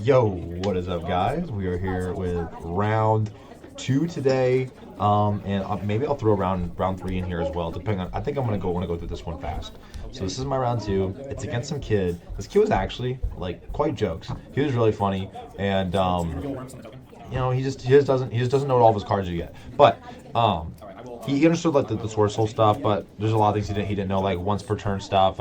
Yo, what is up, guys? We are here with round two today, and maybe I'll throw round three in here as well. Depending on, I think I'm want to go through this one fast. So this is my round two. It's against some kid. This kid was actually like quite jokes. He was really funny, and you know, he just doesn't know what all of his cards are yet. But he understood like the Swordsoul stuff, but there's a lot of things he didn't know, like once per turn stuff.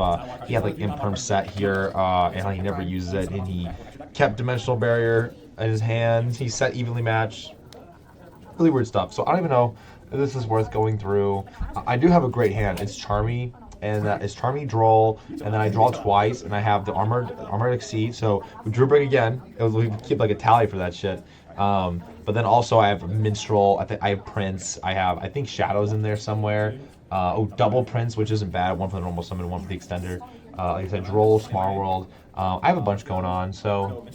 He had like imperm set here, and he never uses it, and he kept dimensional barrier in his hands. He set evenly matched. Really weird stuff. So I don't even know if this is worth going through. I do have a great hand. It's Charmy, and it's Charmy Droll, and then I draw twice, and I have the Armored Exceed. So we drew break again. We keep like a tally for that shit. But then also I have Minstrel. I have Prince. I think Shadow's in there somewhere. Double Prince, which isn't bad. One for the normal summon, one for the extender. Like I said, Droll, Small World. I have a bunch going on. So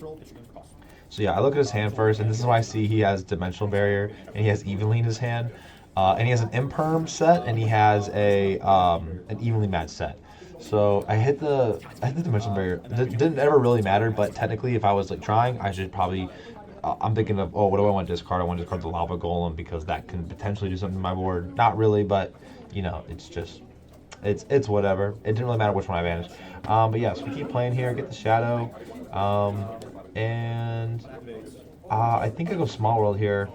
yeah, I look at his hand first, and this is why I see he has Dimensional Barrier, and he has Evenly in his hand. And he has an Imperm set, and he has an Evenly Matched set. So I hit the Dimensional Barrier. It didn't ever really matter, but technically, if I was like trying, I should probably. I'm thinking of, what do I want to discard? I want to discard the Lava Golem because that can potentially do something to my board. Not really, but you know, it's just, it's whatever. It didn't really matter which one I banished. But yeah, so we keep playing here, get the Shadow, and I think I go Small World here.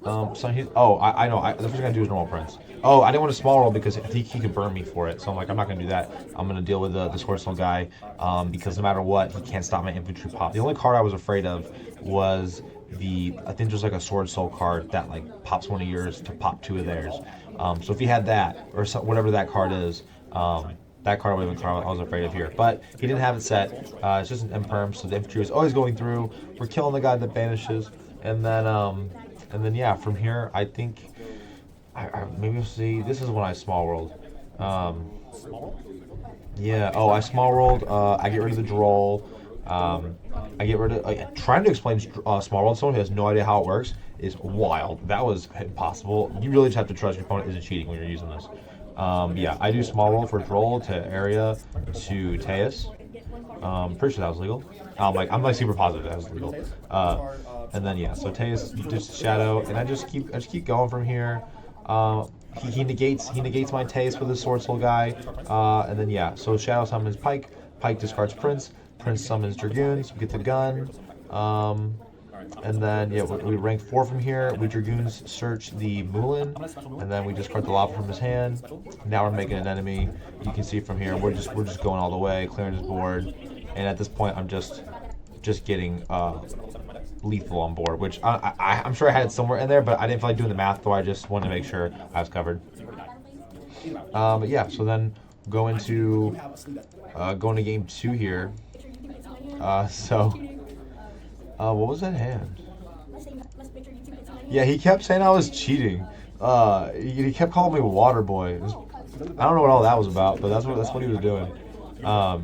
So he's, I know. The first thing I do is normal Prince. Oh, I didn't want a Small World because I think he could burn me for it. So I'm like, I'm not gonna do that. I'm gonna deal with the Swordsoul guy because no matter what, he can't stop my infantry pop. The only card I was afraid of was I think there's like a Swordsoul card that like pops one of yours to pop two of theirs. So if he had that or whatever that card is, that card would have been the card I was afraid of here. But he didn't have it set. It's just an imperm, so the infantry is always going through. We're killing the guy that banishes, and then yeah, from here I think maybe we'll see. This is when I Small World. Yeah. Oh, I Small World. I get rid of the Droll. I get rid of. Trying to explain Small World to someone who has no idea how it works is wild. That was impossible. You really just have to trust your opponent isn't cheating when you're using this. Yeah, I do Small World for Droll to Area to Teus. Pretty sure that was legal. I'm like super positive that was legal. And then yeah, so Teus just Shadow, and I just keep going from here. He negates my Teus with his Swordsoul guy, and then yeah, so Shadow summons Pike. Pike discards Prince. Prince summons Dragoons. We get the gun. And then yeah, we rank 4 from here. We Dragoons search the Moulin, and then we discard the Lava from his hand. Now we're making an enemy. You can see from here we're just going all the way, clearing his board. And at this point, I'm just getting lethal on board, which I'm sure I had it somewhere in there, but I didn't feel like doing the math, so I just wanted to make sure I was covered. But yeah, so then go into game 2 here. What was that hand? Yeah, he kept saying I was cheating. He kept calling me Water Boy. I don't know what all that was about, but that's what he was doing.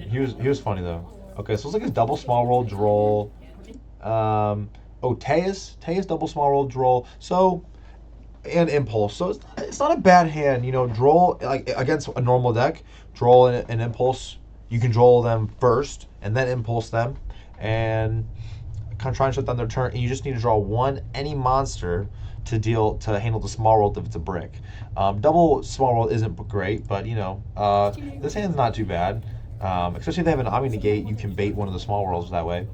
He was funny though. Okay, so it's like his double Small World Droll. Teus double Small World Droll. So and Impulse. So it's not a bad hand, you know. Droll like against a normal deck. Droll and Impulse. You can Droll them first and then Impulse them, and kind of try and shut down their turn. And you just need to draw any monster to handle the Small World if it's a brick. Double Small World isn't great, but you know, this hand's not too bad. Especially if they have an Omni Negate, you can bait one of the Small Worlds that way.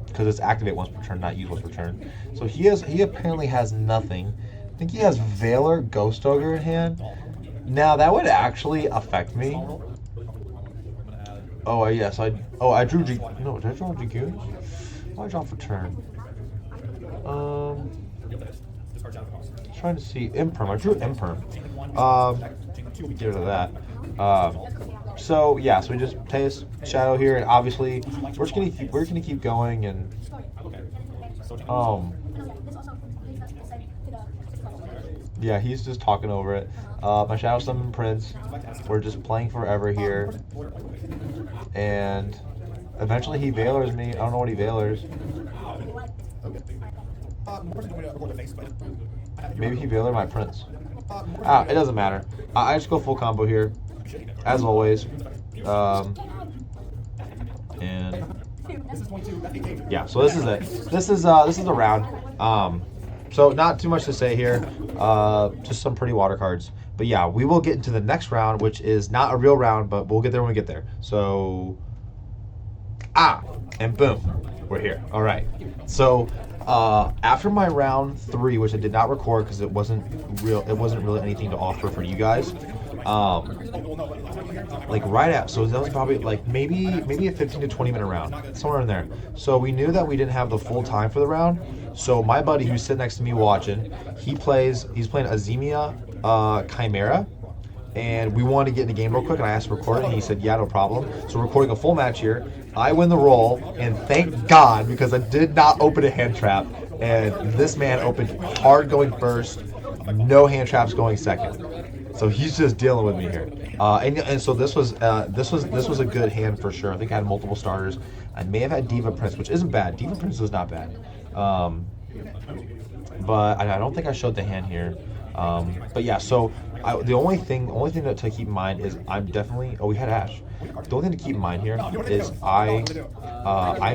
Because it's activate once per turn, not use once per turn. So he apparently has nothing. I think he has Valor, Ghost Ogre in hand. Now that would actually affect me. Oh yes, I drew did I draw Dragoons? What did I draw for turn? Trying to see Imperm. I drew Imperm. Get rid of that. So yeah, so we just Teus Shadow here, and obviously we're gonna keep going, and yeah, he's just talking over it. My Shadow summon Prince. We're just playing forever here, and eventually he Valors me. I don't know what he Valors. Maybe he Valor my Prince. It doesn't matter. I just go full combo here, as always. Yeah, so this is it. This is the round. So not too much to say here. Just some pretty water cards. But yeah, we will get into the next round, which is not a real round, but we'll get there when we get there. So, and boom, we're here. All right. So after my round 3, which I did not record because it wasn't really anything to offer for you guys. Like right at, so that was probably like maybe a 15 to 20 minute round, somewhere in there. So we knew that we didn't have the full time for the round. So my buddy who's sitting next to me watching, he's playing Azemia Chimera, and we wanted to get in the game real quick, and I asked to record it, and he said, yeah, no problem. So we're recording a full match here. I win the roll, and thank God, because I did not open a hand trap, and this man opened hard going first, no hand traps going second. So he's just dealing with me here. And so this was a good hand for sure. I think I had multiple starters. I may have had Diva Prince, which isn't bad. Diva Prince is not bad. But I don't think I showed the hand here. But yeah, so the only thing to keep in mind is I'm definitely. Oh, we had Ash. The only thing to keep in mind here is I'm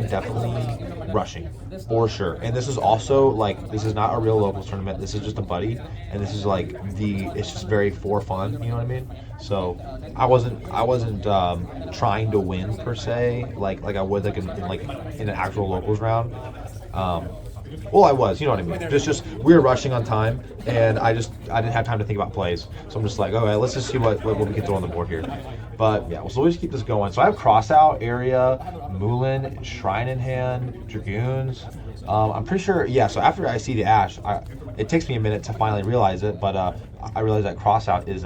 definitely rushing for sure. And this is also like, this is not a real locals tournament. This is just a buddy, and this is like it's just very for fun. You know what I mean? So I wasn't trying to win per se, like I would in an actual locals round. Well, I was, you know what I mean. Just we were rushing on time, and I didn't have time to think about plays. So I'm just like, okay, let's just see what we can throw on the board here. But yeah, so we'll just keep this going. So I have crossout, area, Mulan, Shrine in hand, Dragoons. I'm pretty sure. Yeah. So after I see the Ash, it takes me a minute to finally realize it, but I realize that crossout is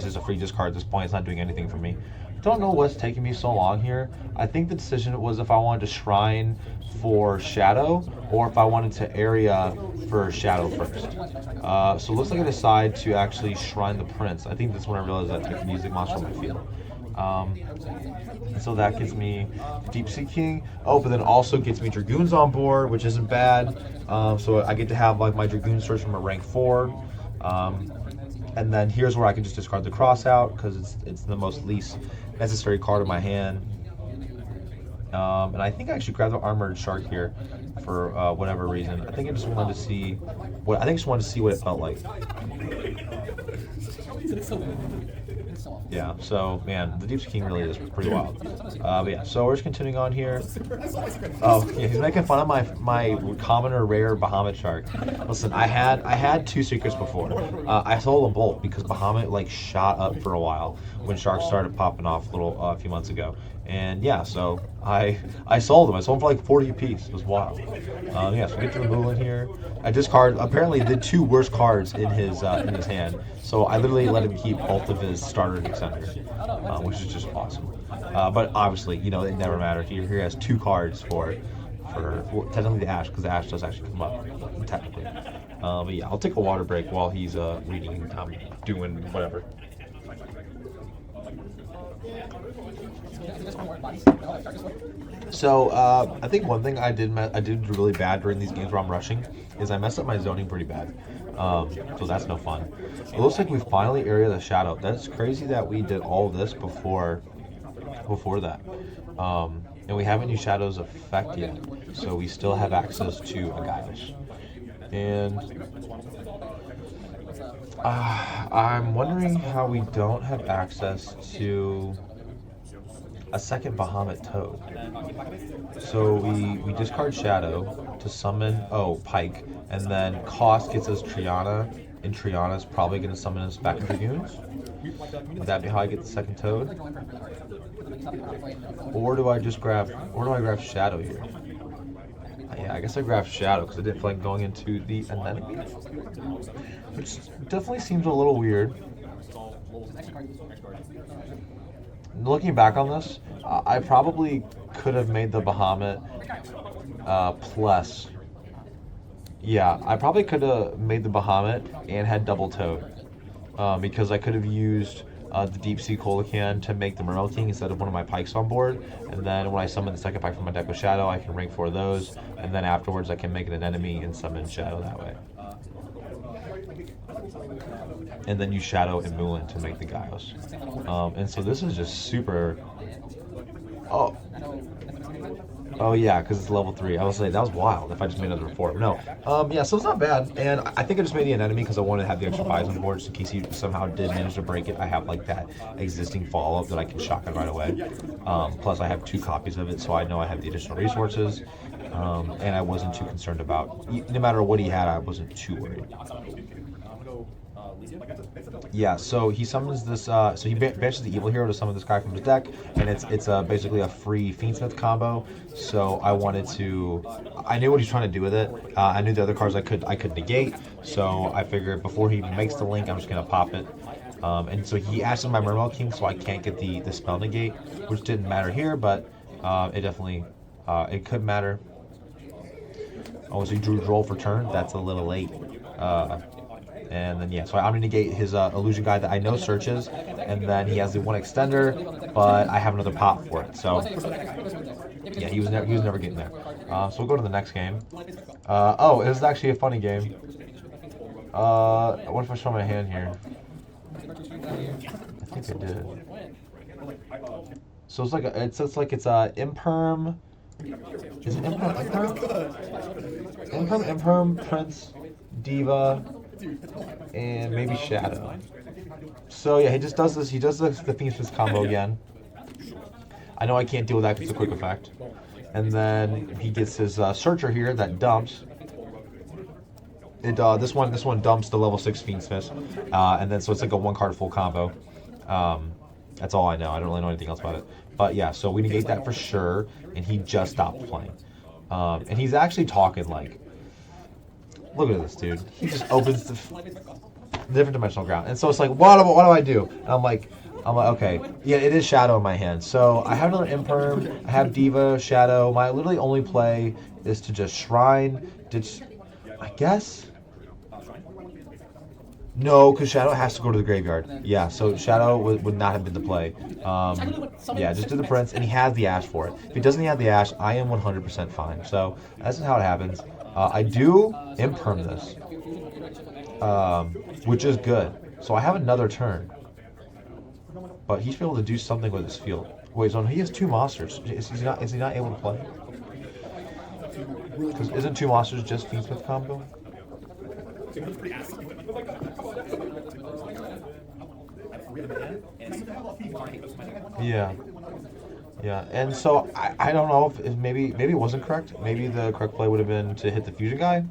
just a free discard at this point. It's not doing anything for me. Don't know what's taking me so long here. I think the decision was if I wanted to Shrine for Shadow or if I wanted to area for Shadow first. So it looks like I decide to actually Shrine the Prince. I think that's when I realized that I can use the monster on my field. And so that gives me Deep Sea King. Oh, but then also gets me Dragoons on board, which isn't bad. So I get to have like my Dragoon Surge from a rank 4. And then here's where I can just discard the crossout because it's the most least necessary card in my hand. And I think I actually grabbed the Armored Shark here for whatever reason. I think I just wanted to see what it felt like. Yeah, so man, the Deep Sea King really is pretty wild. But yeah, so we're just continuing on here. Oh yeah, he's making fun of my common or rare Bahamut shark. Listen, I had 2 secrets before. I sold them both because Bahamut like shot up for a while when sharks started popping off a few months ago. And yeah, so I sold them. I sold them for like 40 apiece. It was wild. Yeah, so we get to the Mulan here. I discard apparently the 2 worst cards in his hand. So I literally let him keep both of his starter extenders, which is just awesome. But obviously, you know, it never mattered. He has 2 cards for technically the Ash, because the Ash does actually come up technically. But yeah, I'll take a water break while he's reading, doing whatever. So I think one thing I did really bad during these games where I'm rushing is I messed up my zoning pretty bad. So that's no fun. It looks like we finally area the Shadow. That's crazy that we did all this before that. And we haven't used Shadow's effect yet, so we still have access to Yugioh. And I'm wondering how we don't have access to a second Bahamut Toad. So we discard Shadow to summon, Pike, and then cost gets us Triana, and Triana's probably going to summon us back in Dragoons. Would that be how I get the second Toad? Or do I grab Shadow here? Yeah, I guess I grabbed Shadow because I didn't feel like going into the Anemone, which definitely seems a little weird. Looking back on this, I probably could have made the Bahamut plus. Yeah, I probably could have made the Bahamut and had double Toad because I could have used the Deep Sea Colican to make the Mermail King instead of one of my Pikes on board. And then when I summon the second Pike from my deck with Shadow, I can rank 4 of those. And then afterwards, I can make it an enemy and summon Shadow that way. And then use Shadow and Mulan to make the Yugioh. And so this is just super. Oh, Oh yeah, because it's level 3. I was like, that was wild if I just made another 4. No. Yeah, so it's not bad. And I think I just made the enemy because I wanted to have the extra 5s on board just in case he somehow did manage to break it. I have like that existing follow-up that I can shotgun right away. Plus I have 2 copies of it, so I know I have the additional resources. And I wasn't too concerned about, no matter what he had, I wasn't too worried. Yeah, so he summons this. So he banishes the evil hero to summon this guy from his deck, and it's basically a free Fiendsmith combo. So I wanted to. I knew what he's trying to do with it. I knew the other cards I could negate. So I figured before he makes the link, I'm just gonna pop it. And so he asks my Mermail King, so I can't get the spell negate, which didn't matter here, but it definitely it could matter. Oh, so he drew roll for turn. That's a little late. And then yeah, so I'm gonna negate his illusion guy that I know searches, and then he has the 1 extender, but I have another pop for it. So yeah, he was never getting there. So we'll go to the next game. Oh, it was actually a funny game. What if I show my hand here? I think I did. So it's like it's imperm. Is it imperm? Imperm, Prince, Diva, and maybe Shadow. So yeah, he just does this. He does the Fiendsmith combo again. I know I can't deal with that because it's a quick effect. And then he gets his Searcher here that dumps. This one dumps the level 6 Fiendsmith, and then so it's like a 1-card full combo. That's all I know. I don't really know anything else about it. But yeah, so we negate that for sure, and he just stopped playing. And he's actually talking like, look at this dude. He just opens the different dimensional ground, and so it's like, what do I do? And I'm like, okay, yeah, it is Shadow in my hand. So I have another Imperm. I have Diva, Shadow. My literally only play is to just Shrine, ditch, I guess. No, because Shadow has to go to the graveyard. Yeah, so Shadow would not have been the play. Yeah, just do the Prince, and he has the Ash for it. If he doesn't have the Ash, I am 100% fine. So that's how it happens. I do Imperm this, which is good. So I have another turn. But he's able to do something with his field. Wait, so he has 2 monsters. Is he not able to play? Because isn't 2 monsters just Fiendsmith combo? Yeah. Yeah, and so I don't know if maybe it wasn't correct. Maybe the correct play would have been to hit the fusion guy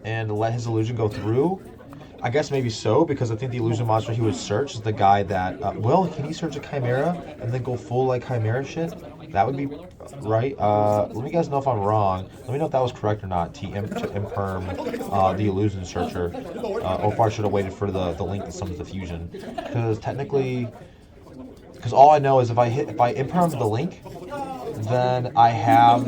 and let his illusion go through. I guess maybe so, because I think the illusion monster he would search is the guy that well, can he search a Chimera and then go full like Chimera shit? That would be right. Let me guys know if I'm wrong. Let me know if that was correct or not. To imperm the illusion searcher. Or if I should have waited for the link that summons the fusion, because technically. Because all I know is if I imperm the link, then I have.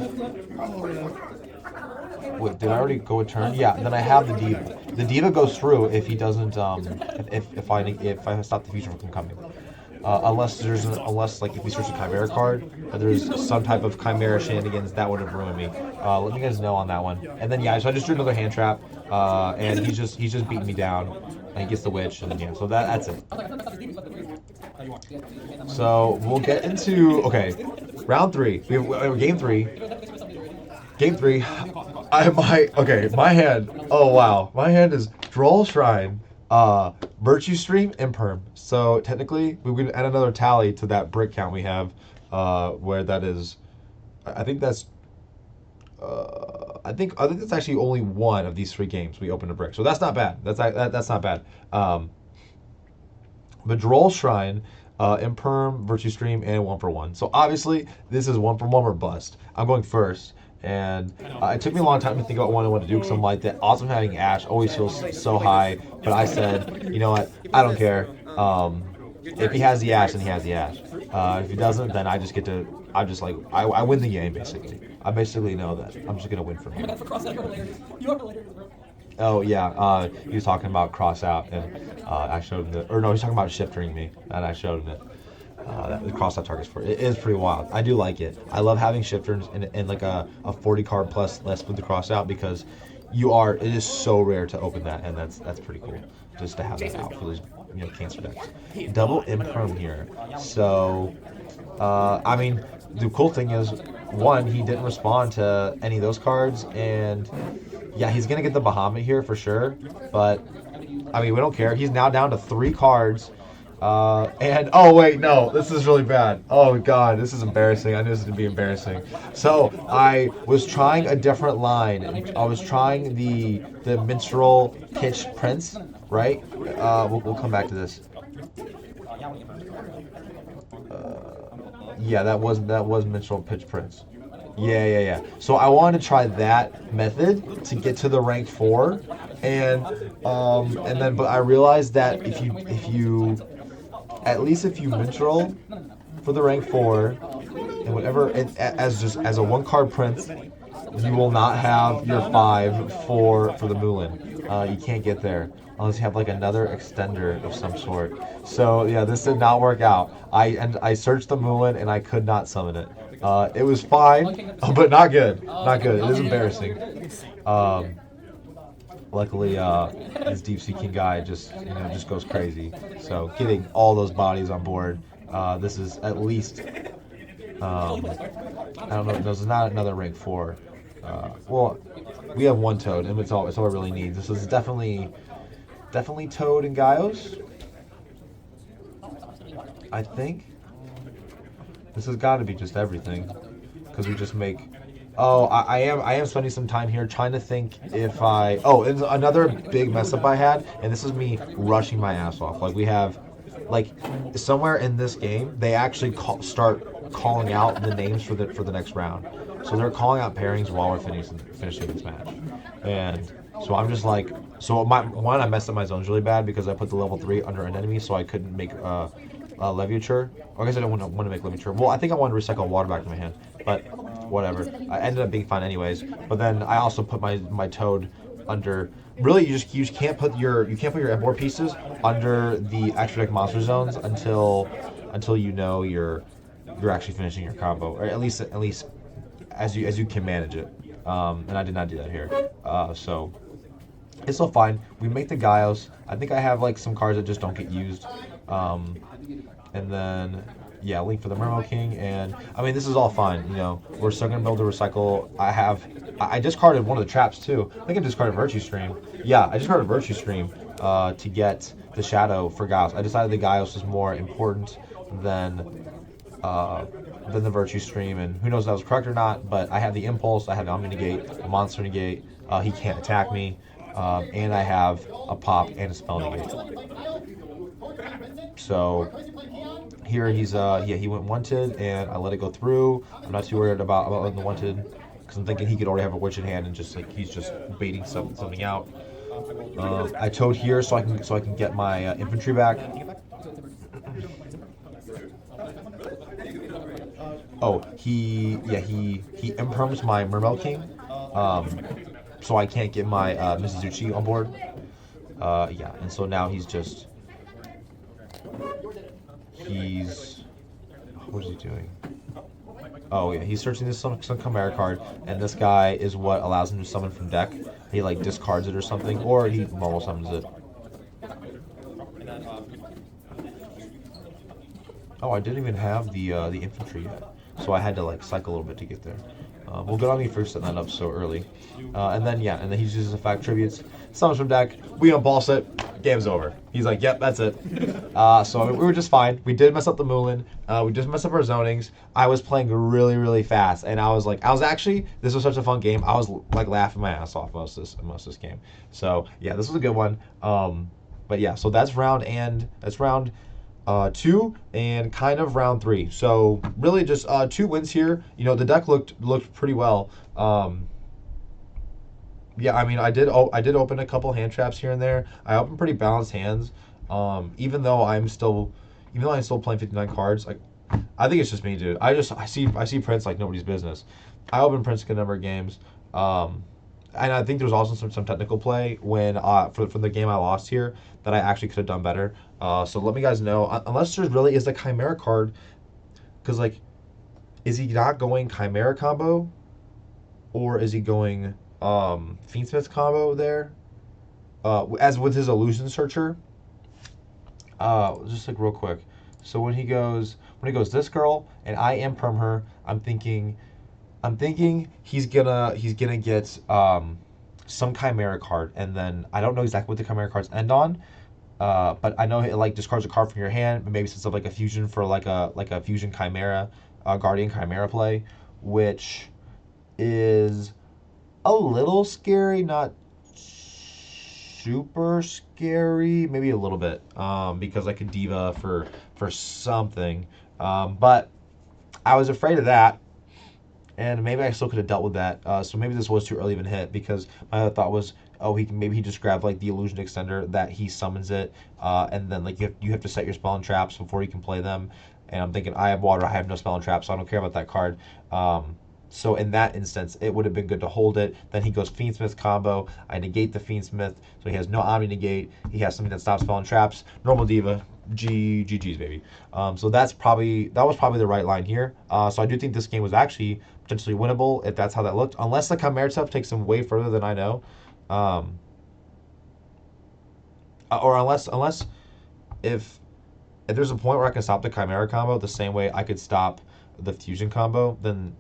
Wait, did I already go a turn? Yeah, then I have the Diva. The Diva goes through if he doesn't. If I stop the fusion from coming. Unless like if we search a Chimera card, there's some type of Chimera shenanigans that would have ruined me. Let me guys know on that one. And then yeah, so I just drew another hand trap, and he's just beating me down, and he gets the witch, and yeah, so that's it. So we'll get into round 3. We have game 3. Game 3. My hand. Oh wow, my hand is Droll Shrine, Virtue Stream, Imperm. So technically, we would add another tally to that brick count we have, where that is. I think that's. I think that's actually only one of these 3 games we opened a brick. So that's not bad. That's not bad. But Droll Shrine, Imperm, Virtue Stream, and 1-for-1. So obviously, this is 1-for-1 or bust. I'm going first. And it took me a long time to think about what I want to do, because I'm like, that awesome having Ash always feels so high. But I said, you know what? I don't care. If he has the Ash, then he has the Ash. If he doesn't, then I just get to. I'm just like, I win the game, basically. I basically know that. I'm just going to win from here. Oh, yeah. He was talking about cross out, and I showed him he was talking about shiftering me, and I showed him it. That the cross out targets for it is pretty wild. I do like it. I love having shifters in like a 40 card plus less with the cross out, because it is so rare to open that, and that's pretty cool just to have that out for those cancer decks. Double Imperm here. So I mean, the cool thing is, one, he didn't respond to any of those cards, and yeah, he's gonna get the Bahamut here for sure. But I mean, we don't care. He's now down to 3 cards. And oh wait, no, this is really bad. Oh god, this is embarrassing. I knew this was gonna be embarrassing. So I was trying a different line. I was trying the minstrel pitch prince, right? We'll come back to this. Yeah, that was minstrel pitch prince. Yeah. So I wanted to try that method to get to the rank 4, and then but I realized that if you at least if you minstrel for the rank 4 and whatever as a 1 card prince, you will not have your 5 for the Moulin. You can't get there unless you have like another extender of some sort. So yeah, this did not work out. I searched the Moulin and I could not summon it. It was fine, but not good. Not good. It is embarrassing. Luckily, this deep seeking guy just goes crazy. So getting all those bodies on board, this is at least I don't know. There's not another rank 4. Well, we have 1 Toad, and it's all it really needs. This is definitely Toad and Gaios. I think this has got to be just everything, because we just make. Oh, I am spending some time here trying to think if I. Oh, it's another big mess up I had, and this is me rushing my ass off. Like we have, like somewhere in this game, they actually start calling out the names for the next round. So they're calling out pairings while we're finishing this match, and so I'm just like, I messed up my zones really bad because I put the level 3 under an enemy, so I couldn't make Leviature. I guess I didn't want to make Leviature. Well, I think I wanted to recycle water back to my hand, but whatever. I ended up being fine anyways. But then I also put my Toad under. Really, you just can't put your board pieces under the extra deck monster zones until you know you're actually finishing your combo, or at least as you can manage it. And I did not do that here. So it's still fine. We make the Gaios. I think I have like some cards that just don't get used. And then yeah, Link for the Mermail King, and I mean this is all fine. We're still gonna be able to recycle. I discarded one of the traps too. I think I discarded Virtue Stream. Yeah, I discarded Virtue Stream to get the Shadow for Gaios. I decided the Gaios is more important than the Virtue Stream, and who knows if that was correct or not. But I have the Impulse, I have the Omni Negate, the Monster Negate. He can't attack me, and I have a Pop and a Spell Negate. So here he went wanted, and I let it go through. I'm not too worried about letting the wanted, because I'm thinking he could already have a witch in hand and just like he's just baiting something out. I Toad here so I can get my infantry back. Oh, he imperms my Mermail King, so I can't get my Mizuchi on board. Yeah, and so now he's what is he doing? Oh yeah, he's searching some Chimera card, and this guy is what allows him to summon from deck. He like discards it or something, or he normal summons it. Oh, I didn't even have the infantry yet, so I had to like cycle a little bit to get there. Well, good on me for setting that up so early. And then he uses effect tributes, summons from deck, we unboss it, game's over. He's like, yep, that's it. So we were just fine. We did mess up the Moulin. We just messed up our zonings. I was playing really, really fast, and this was such a fun game. I was like laughing my ass off most of this game. So yeah, this was a good one. But yeah, so that's round 2 and kind of round 3. So really just 2 wins here. The deck looked pretty well. Yeah, I mean I did open a couple hand traps here and there. I opened pretty balanced hands. Even though I'm still playing 59 cards, like I think it's just me, dude. I see Prince like nobody's business. I opened Prince a good number of games. And I think there's also some technical play when for the game I lost here that I actually could have done better. So let me guys know, unless there really is a Chimera card, because like, is he not going Chimera combo, or is he going Fiendsmith combo there? As with his Illusion Searcher. Just like real quick. So when he goes, when he goes this girl and I imperm her, I'm thinking he's gonna get some Chimera card, and then I don't know exactly what the Chimera cards end on, but I know it like discards a card from your hand, but maybe sets up like a fusion for like a fusion Chimera, Guardian Chimera play, which is a little scary, not super scary, maybe a little bit, because I could diva for something, but I was afraid of that, and maybe I still could have dealt with that. So maybe this was too early of a hit because my other thought was, oh, maybe he just grabbed like the illusion extender that he summons it, and then like you have to set your spell and traps before you can play them. And I'm thinking I have water, I have no spell and traps, so I don't care about that card. So in that instance, it would have been good to hold it. Then he goes Fiendsmith combo. I negate the Fiendsmith, so he has no Omni negate. He has something that stops spell and traps. Normal diva. GG's baby. So that was probably the right line here. So I do think this game was actually potentially winnable if that's how that looked, unless the Chimera stuff takes him way further than I know, or unless if there's a point where I can stop the Chimera combo the same way I could stop the fusion combo, then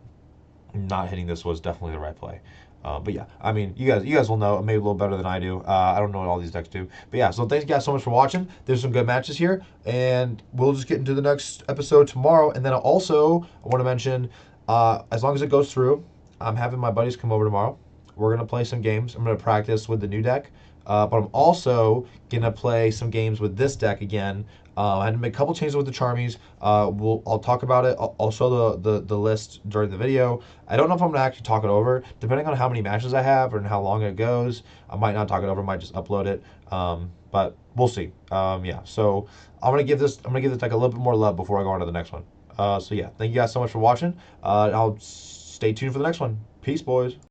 not hitting this was definitely the right play. But yeah, I mean, you guys will know maybe a little better than I do. I don't know what all these decks do, but yeah. So thank you guys so much for watching. There's some good matches here, and we'll just get into the next episode tomorrow. And then I want to mention, as long as it goes through, I'm having my buddies come over tomorrow. We're gonna play some games. I'm gonna practice with the new deck, but I'm also gonna play some games with this deck again. I had to make a couple changes with the Charmies. I'll talk about it. I'll show the list during the video. I don't know if I'm gonna actually talk it over. Depending on how many matches I have and how long it goes, I might not talk it over. I might just upload it. But we'll see. Yeah. So I'm gonna give this deck a little bit more love before I go on to the next one. So yeah, thank you guys so much for watching. I'll stay tuned for the next one. Peace, boys.